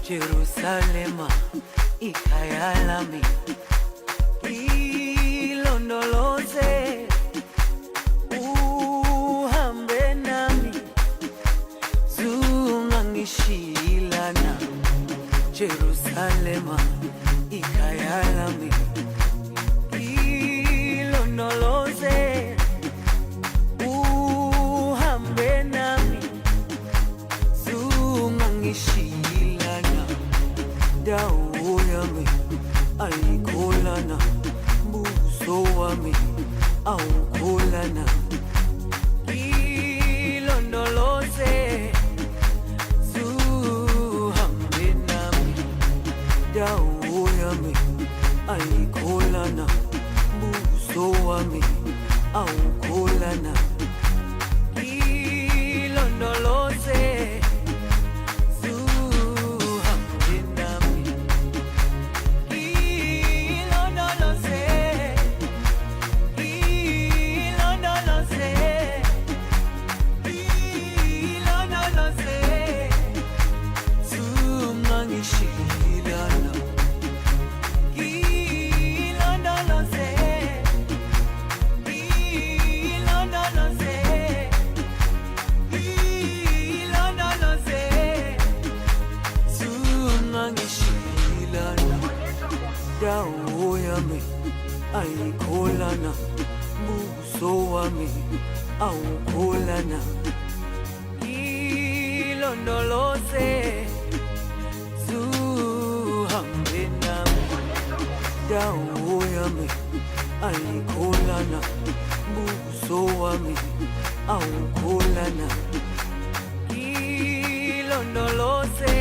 Jerusalema, ikhaya lami, ilondoloze, uhambe nami, zungangishilana. Jerusalema, ikhaya lami, ilondoloze, uhambe nami, zungangishilana. Dawo yami ayikholana, buso wami awukholana. Ilondoloze, zuhambe nami. Dawo yami ayikholana, buso wami awukholana. Ilondoloze, dawo yami ayikholana, buso wami awukholana. Ilondoloze, zuhambe nami. Dawo yami ayikholana, buso wami awukholana. Ilondoloze,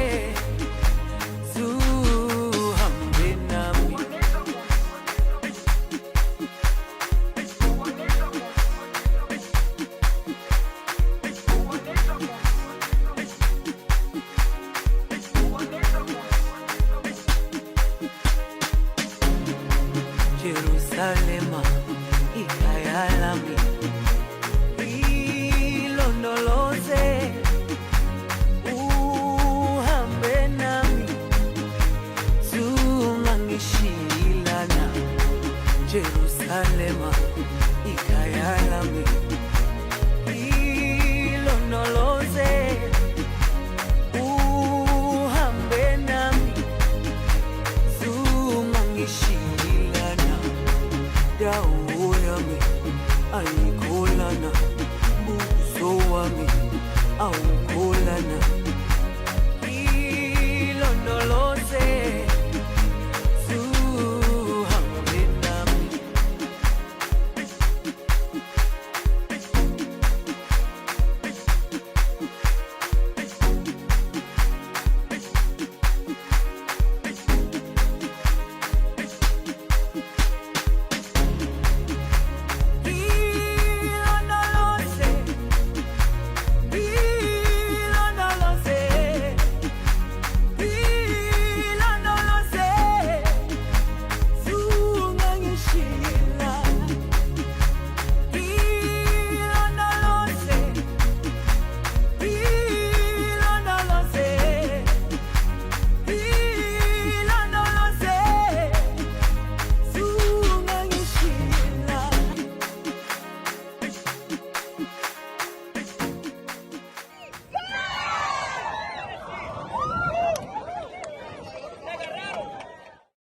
Jerusalema.